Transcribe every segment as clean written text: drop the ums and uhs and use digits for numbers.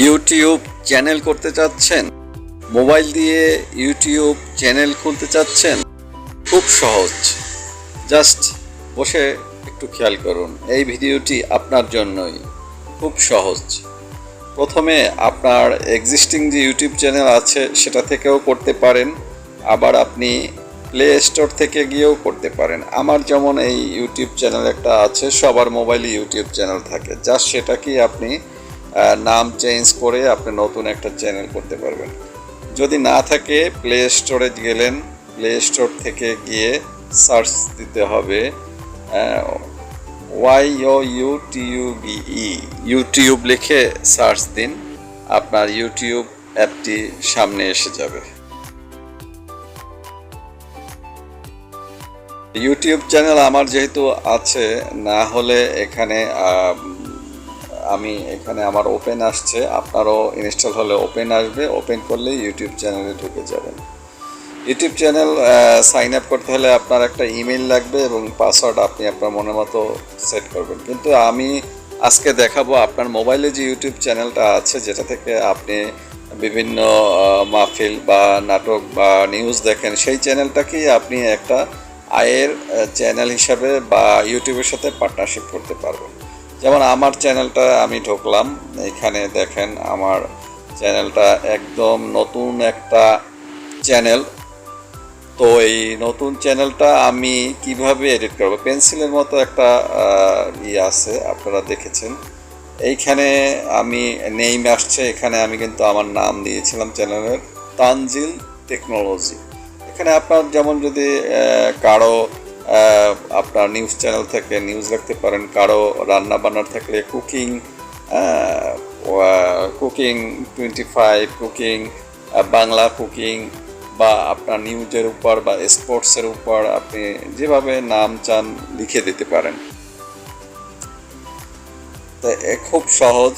YouTube channel করতে চাচ্ছেন, mobile দিয়ে ইউটিউব চ্যানেল খুলতে চাচ্ছেন, খুব সহজ। জাস্ট বসে একটু খেয়াল করুন, এই ভিডিওটি আপনার জন্যই। খুব সহজ। প্রথমে আপনার এক্সিস্টিং যে ইউটিউব চ্যানেল আছে সেটা থেকেও করতে পারেন, আবার আপনি প্লে স্টোর থেকে গিয়েও করতে পারেন। আমার যেমন এই ইউটিউব চ্যানেল একটা আছে, সবার মোবাইলে ইউটিউব চ্যানেল থাকে, জাস্ট সেটাকেই আপনি নাম চেঞ্জ করে আপনি নতুন একটা চ্যানেল করতে পারবেন। যদি না থাকে, প্লে স্টোরে গেলেন, প্লে স্টোর থেকে গিয়ে সার্চ দিতে হবে YOUTUBE, ইউটিউব লিখে সার্চ দিন, আপনার ইউটিউব অ্যাপটি সামনে এসে যাবে। ইউটিউব চ্যানেল আমার যেহেতু আছে, না হলে এখানে আমার ওপেন আসছে, আপনারও ইনস্টল হলে ওপেন আসবে। ওপেন করলে ইউটিউব চ্যানেলে ঢুকে যাবেন। ইউটিউব চ্যানেল সাইন আপ করতে হলে আপনার একটা ইমেল লাগবে এবং পাসওয়ার্ড আপনি আপনার মনের মতো সেট করবেন। কিন্তু আমি আজকে দেখাবো আপনার মোবাইলে যে ইউটিউব চ্যানেলটা আছে, যেটা থেকে আপনি বিভিন্ন মাহফিল বা নাটক বা নিউজ দেখেন, সেই চ্যানেলটাকেই আপনি একটা আয়ের চ্যানেল হিসাবে বা ইউটিউবের সাথে পার্টনারশিপ করতে পারবেন। যেমন আমার চ্যানেলটা আমি ঢুকলাম, এখানে দেখেন আমার চ্যানেলটা একদম নতুন একটা চ্যানেল। তো এই নতুন চ্যানেলটা আমি কিভাবে এডিট করব, পেন্সিলের মতো একটা আছে, আপনারা দেখেছেন। এইখানে আমি নেইম আসছে, এখানে আমি কিন্তু আমার নাম দিয়েছিলাম চ্যানেলের, তানজিল টেকনোলজি। এখানে আপনার যেমন যদি কারো আপনার নিউজ চ্যানেল থেকে নিউজ রাখতে পারেন, কারো রান্না বান্নার থাকলে কুকিং 25, কুকিং বাংলা কুকিং, বা আপনার নিউজের উপর বা স্পোর্টসের উপর আপনি যেভাবে নাম চান লিখে দিতে পারেন। তো খুব সহজ,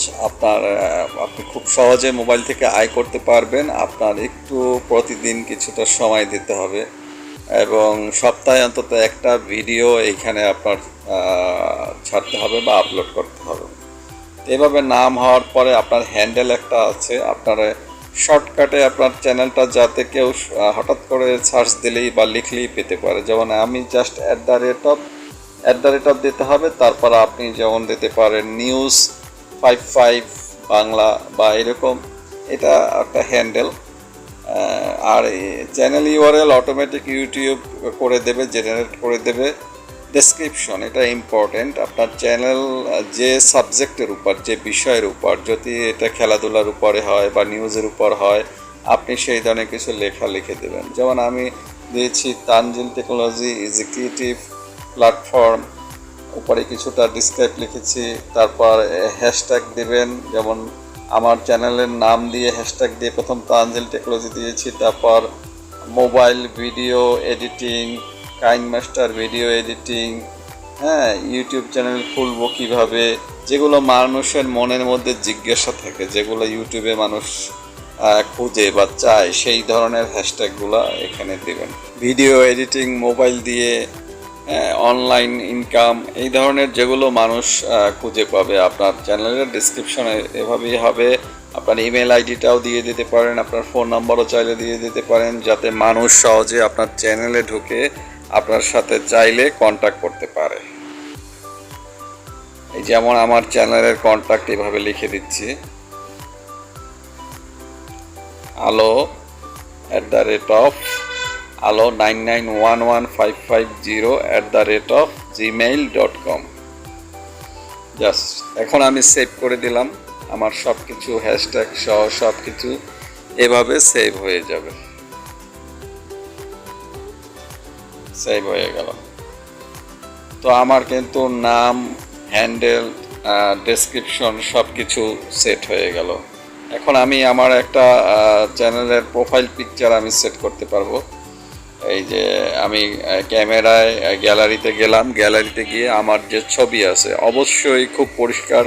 আপনি খুব সহজে মোবাইল থেকে আয় করতে পারবেন। আপনার একটু প্রতিদিন কিছুটা সময় দিতে হবে এবং সপ্তাহে অন্তত একটা ভিডিও এইখানে আপনার ছাড়তে হবে বা আপলোড করতে হবে। এভাবে নাম হওয়ার পরে আপনার হ্যান্ডেল একটা আছে, আপনার শর্টকাটে আপনার চ্যানেলটা যাতে কেউ হঠাৎ করে সার্চ দিলেই বা লিখলেই পেতে পারে। যেমন আমি just at the rate of দিতে হবে, তারপর আপনি যেমন দিতে পারেন নিউজ 55 বাংলা বা এরকম, এটা একটা হ্যান্ডেল। আর চ্যানেল ইউআরএল অটোমেটিক ইউটিউব করে দেবে, জেনারেট করে দেবে। ডেসক্রিপশন, এটা ইম্পর্টেন্ট। আপনার চ্যানেল যে সাবজেক্টের উপর, যে বিষয়ের উপর, যদি এটা খেলাধুলার উপরে হয় বা নিউজের উপর হয়, আপনি সেই ধরনের কিছু লেখা লিখে দেবেন। যেমন আমি দিয়েছি তানজিল টেকনোলজি এক্সিকিউটিভ প্ল্যাটফর্ম, উপরে কিছুটা ডিসক্রাইব লিখেছি। তারপর হ্যাশট্যাগ দেবেন, যেমন আমার চ্যানেলের নাম দিয়ে হ্যাশট্যাগ দিয়ে প্রথম তানজিল টেকনোলজি দিয়েছি। তারপর mobile video editing, KineMaster video editing, YouTube channel খুলবো কীভাবে, যেগুলো মানুষের মনের মধ্যে জিজ্ঞাসা থাকে, যেগুলো ইউটিউবে মানুষ খুঁজে বা চায়, সেই ধরনের হ্যাশট্যাগুলো এখানে দেবেন। ভিডিও এডিটিং মোবাইল দিয়ে, অনলাইন ইনকাম, এই ধরনের যেগুলো মানুষ খুঁজে পাবে আপনার চ্যানেলের ডিসক্রিপশনে এভাবেই হবে। আপনার ইমেল আইডিটাও দিয়ে দিতে পারেন, আপনার ফোন নাম্বারও চাইলে দিয়ে দিতে পারেন, যাতে মানুষ সহজে আপনার চ্যানেলে ঢুকে আপনার সাথে চাইলে কন্ট্যাক্ট করতে পারে। এই যেমন আমার চ্যানেলের কন্ট্যাক্ট এভাবে লিখে দিচ্ছি, alo alo99115550@gmail.com। জাস্ট এখন আমি সেভ করে দিলাম, আমার সব কিছু হ্যাশট্যাগ সহ সব কিছু এভাবে সেভ হয়ে যাবে। সেভ হয়ে গেল। তো আমার কিন্তু নাম, হ্যান্ডেল, ডেসক্রিপশন সব কিছু সেট হয়ে গেল। এখন আমি আমার একটা চ্যানেলের প্রোফাইল পিকচার আমি সেট করতে পারবো। এই যে আমি ক্যামেরায় গ্যালারিতে গেলাম, গ্যালারিতে গিয়ে আমার যে ছবি আছে অবশ্যই খুব পরিষ্কার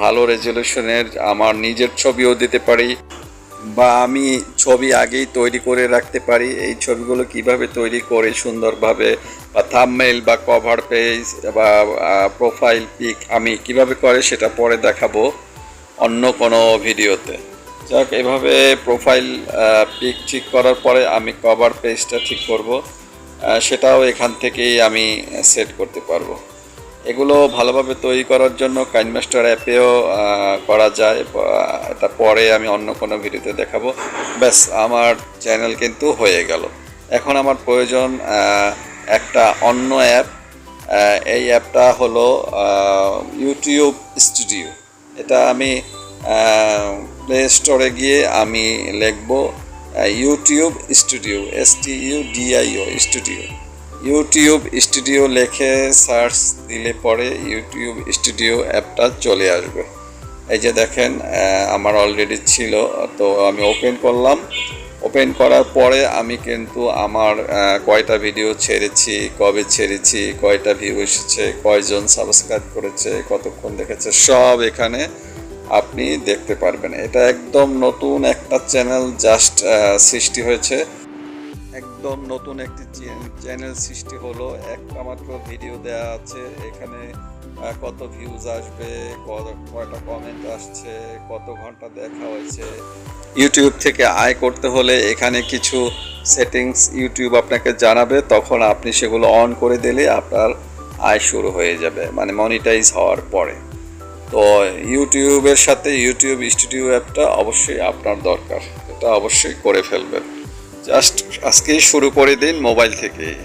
ভালো রেজলিউশনের আমার নিজের ছবিও দিতে পারি, বা আমি ছবি আগেই তৈরি করে রাখতে পারি। এই ছবিগুলো কিভাবে তৈরি করে সুন্দরভাবে, বা থাম্বনেইল বা কভার পেজ বা প্রোফাইল পিক আমি কিভাবে করে সেটা পরে দেখাবো। অন্য কোনো ভিডিওতে। যাক, এভাবে প্রোফাইল পিক ঠিক করার পরে আমি কভার পেজটা ঠিক করব, সেটাও এখান থেকেই আমি সেট করতে পারবো। এগুলো ভালোভাবে তৈরি করার জন্য কাইনমাস্টার অ্যাপেও করা যায়, এটা পরে আমি অন্য কোনো ভিডিওতে দেখাবো। ব্যাস, আমার চ্যানেল কিন্তু হয়ে গেল। এখন আমার প্রয়োজন একটা অন্য অ্যাপ। এই অ্যাপটা হলো ইউটিউব স্টুডিও। এটা আমি প্লে স্টোরে গিয়ে আমি লিখব YouTube studio, STUDIO studio. YouTube studio লিখে সার্চ দিলে পরে ইউটিউব স্টুডিও অ্যাপটা চলে আসবে। এই যে দেখেন, আমার অলরেডি ছিল, তো আমি ওপেন করলাম। ওপেন করার পরে আমি কিন্তু আমার কয়টা ভিডিও ছেড়েছি, কবে ছেড়েছি, কয়টা ভিউ এসেছে, কয়জন সাবস্ক্রাইব করেছে, কতক্ষণ দেখেছে, সব এখানে আপনি দেখতে পারবেন। এটা একদম নতুন একটা চ্যানেল জাস্ট সৃষ্টি হয়েছে। একদম নতুন একটি চ্যানেল সৃষ্টি হলো, একটা মাত্র ভিডিও দেওয়া আছে এখানে। কত ভিউজ আসবে, কয়টা কমেন্ট আসছে, কত ঘন্টা দেখা হয়েছে। ইউটিউব থেকে আয় করতে হলে এখানে কিছু সেটিংস ইউটিউব আপনাকে জানাবে, তখন আপনি সেগুলো অন করে দিলে আপনার আয় শুরু হয়ে যাবে, মানে মনিটাইজ হওয়ার পরে। তো ইউটিউবের সাথে ইউটিউব স্টুডিও অ্যাপটা অবশ্যই আপনার দরকার, এটা অবশ্যই করে ফেলবেন। জাস্ট আজকেই শুরু করে দিন মোবাইল থেকেই।